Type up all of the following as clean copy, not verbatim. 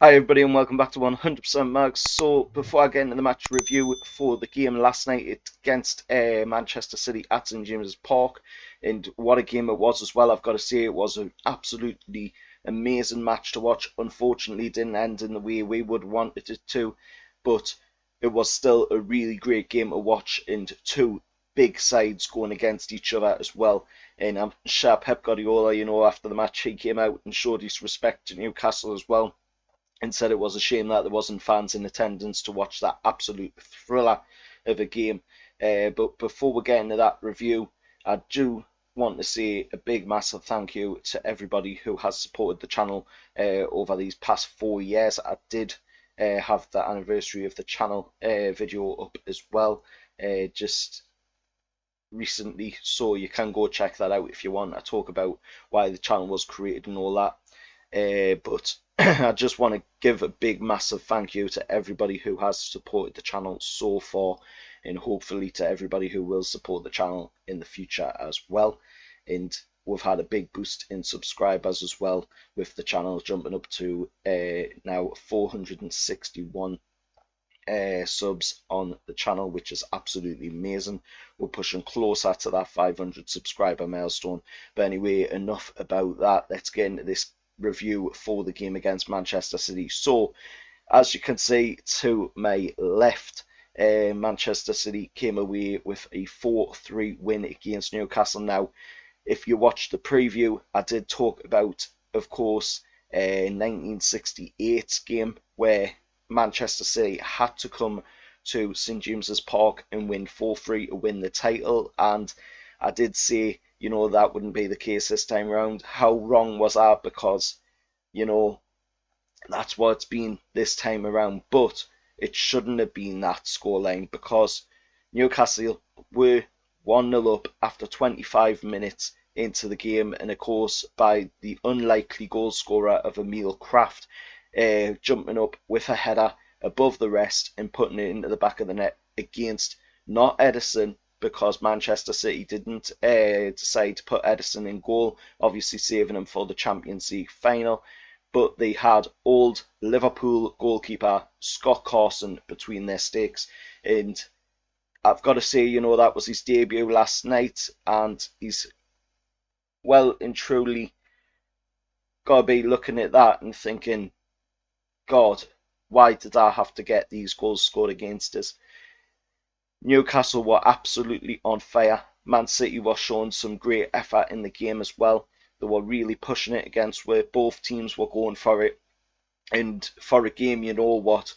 Hi everybody and welcome back to 100% Mags. So before I get into the match review for the game last night against Manchester City at St James's Park, and what a game it was as well, I've got to say it was an absolutely amazing match to watch. Unfortunately it didn't end in the way we would want it to, but it was still a really great game to watch, and two big sides going against each other as well. And I'm sure Pep Guardiola, after the match he came out and showed his respect to Newcastle as well, and said it was a shame that there wasn't fans in attendance to watch that absolute thriller of a game. But before we get into that review, I do want to say a big massive thank you to everybody who has supported the channel over these past 4 years. I did have the anniversary of the channel video up as well just recently, so you can go check that out if you want. I talk about why the channel was created and all that. But I just want to give a big massive thank you to everybody who has supported the channel so far, and hopefully to everybody who will support the channel in the future as well. And we've had a big boost in subscribers as well, with the channel jumping up to now 461 subs on the channel, which is absolutely amazing. We're pushing closer to that 500 subscriber milestone. But anyway, enough about that. Let's get into this review for the game against Manchester City. So as you can see to my left, Manchester City came away with a 4-3 win against Newcastle. Now if you watch the preview, I did talk about, of course, 1968's game where Manchester City had to come to St James's Park and win 4-3 to win the title, and I did say that wouldn't be the case this time around. How wrong was I? Because that's what it's been this time around, but it shouldn't have been that scoreline, because Newcastle were 1-0 up after 25 minutes into the game, and of course by the unlikely goal scorer of Emil Kraft jumping up with a header above the rest and putting it into the back of the net against not Ederson, because Manchester City didn't decide to put Ederson in goal, obviously saving him for the Champions League final, but they had old Liverpool goalkeeper Scott Carson between their sticks. And I've got to say, that was his debut last night, and he's well and truly got to be looking at that and thinking, God, why did I have to get these goals scored against us? Newcastle were absolutely on fire. Man City was showing some great effort in the game as well. They were really pushing it against where both teams were going for it. And for a game, what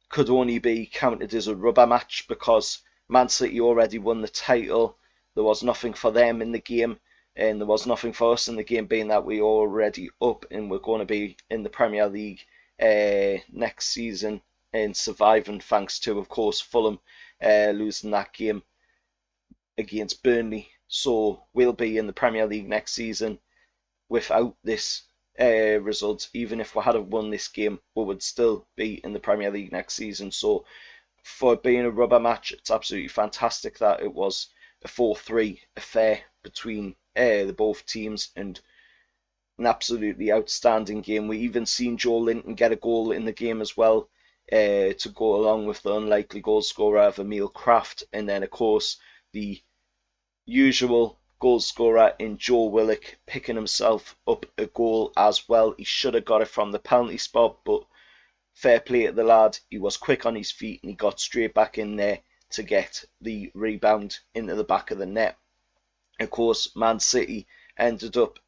could only be counted as a rubber match, because Man City already won the title. There was nothing for them in the game, and there was nothing for us in the game, being that we were already up and we're going to be in the Premier League next season and surviving, thanks to, of course, Fulham losing that game against Burnley. So we'll be in the Premier League next season without this result. Even if we had won this game, we would still be in the Premier League next season. So for being a rubber match, it's absolutely fantastic that it was a 4-3 affair between the both teams, and an absolutely outstanding game. We even seen Joelinton get a goal in the game as well, to go along with the unlikely goal scorer of Emil Kraft, and then of course the usual goal scorer in Joe Willock picking himself up a goal as well. He should have got it from the penalty spot, but fair play to the lad. He was quick on his feet and he got straight back in there to get the rebound into the back of the net. Of course, Man City ended up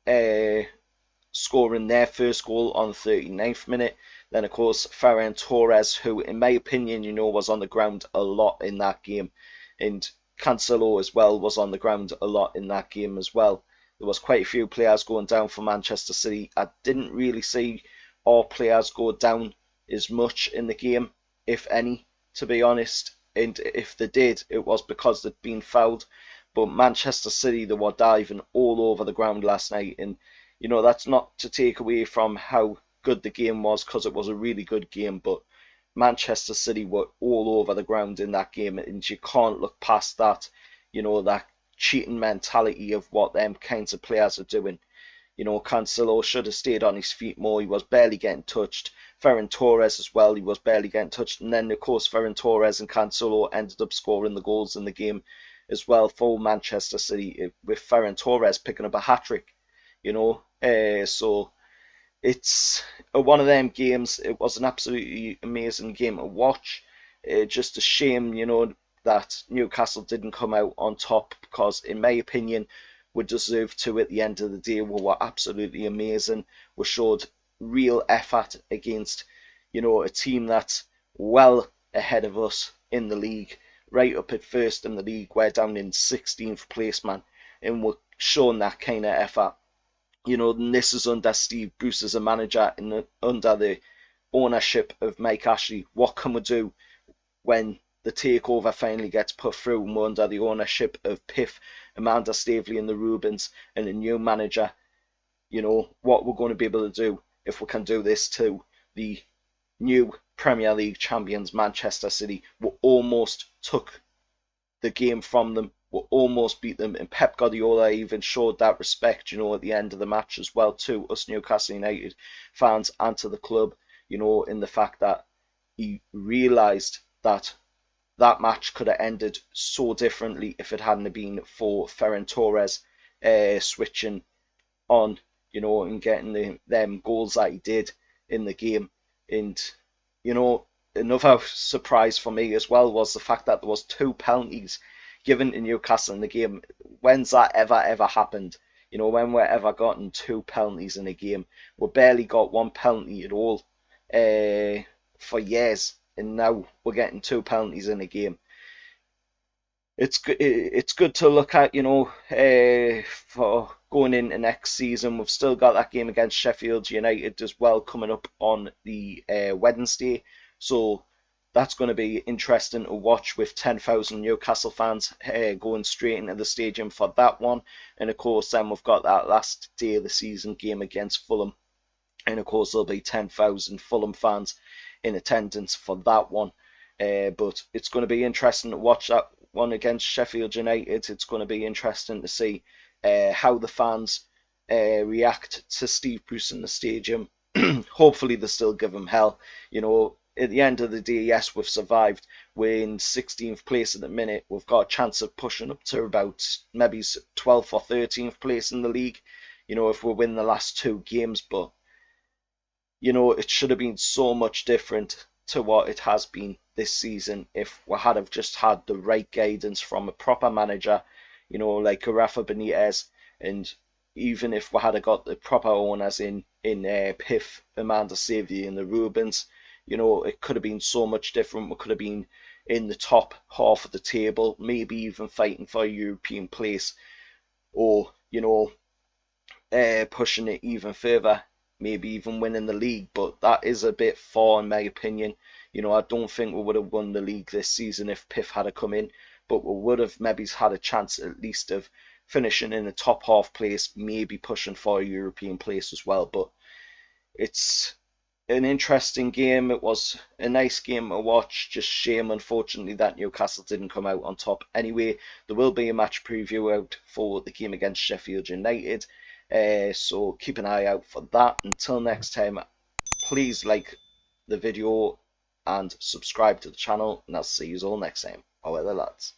scoring their first goal on the 39th minute. Then, of course, Ferran Torres, who, in my opinion, was on the ground a lot in that game. And Cancelo as well was on the ground a lot in that game as well. There was quite a few players going down for Manchester City. I didn't really see our players go down as much in the game, if any, to be honest. And if they did, it was because they'd been fouled. But Manchester City, they were diving all over the ground last night. And, that's not to take away from how good the game was, because it was a really good game. But Manchester City were all over the ground in that game. And you can't look past that, that cheating mentality of what them kinds of players are doing. Cancelo should have stayed on his feet more. He was barely getting touched. Ferran Torres as well. He was barely getting touched. And then, of course, Ferran Torres and Cancelo ended up scoring the goals in the game as well for Manchester City, with Ferran Torres picking up a hat-trick, you know. So it's one of them games. It was an absolutely amazing game to watch. Just a shame, you know, that Newcastle didn't come out on top, because, in my opinion, we deserved to at the end of the day. We were absolutely amazing. We showed real effort against, you know, a team that's well ahead of us in the league, right up at first in the league. We're down in 16th place, man, and we're showing that kind of effort. You know, and this is under Steve Bruce as a manager, and under the ownership of Mike Ashley. What can we do when the takeover finally gets put through, and we're under the ownership of Piff, Amanda Staveley and the Rubens, and a new manager? You know, what we're going to be able to do if we can do this to the new Premier League champions, Manchester City. We almost took the game from them. We almost beat them, and Pep Guardiola even showed that respect, you know, at the end of the match as well, to us Newcastle United fans and to the club, you know, in the fact that he realised that that match could have ended so differently if it hadn't been for Ferran Torres switching on, you know, and getting them goals that he did in the game. And, you know, another surprise for me as well was the fact that there was 2 penalties given to Newcastle in the game. When's that ever happened? You know, when we're ever gotten 2 penalties in a game? We barely got 1 penalty at all for years, and now we're getting 2 penalties in a game. It's good to look at, you know, for going into next season. We've still got that game against Sheffield United as well coming up on the Wednesday, so that's going to be interesting to watch, with 10,000 Newcastle fans going straight into the stadium for that one. And of course, then we've got that last day of the season game against Fulham, and of course there'll be 10,000 Fulham fans in attendance for that one. But it's going to be interesting to watch that one against Sheffield United. It's going to be interesting to see how the fans react to Steve Bruce in the stadium. Hopefully they still give him hell. You know, at the end of the day, yes, we've survived. We're in 16th place at the minute. We've got a chance of pushing up to about maybe 12th or 13th place in the league, you know, if we win the last 2 games. But, you know, it should have been so much different to what it has been this season if we had have just had the right guidance from a proper manager, you know, like a Rafa Benitez. And even if we had got the proper owners in Piff, Amanda Staveley and the Rubens, you know, it could have been so much different. We could have been in the top half of the table, maybe even fighting for a European place, or, you know, pushing it even further, maybe even winning the league. But that is a bit far, in my opinion. You know, I don't think we would have won the league this season if Piff had come in, but we would have maybe had a chance at least of finishing in the top half place, maybe pushing for a European place as well. But it's an interesting game. It was a nice game to watch. Just shame, unfortunately, that Newcastle didn't come out on top. Anyway, there will be a match preview out for the game against Sheffield United, so keep an eye out for that. Until next time, please like the video and subscribe to the channel, and I'll see you all next time. How are the lads?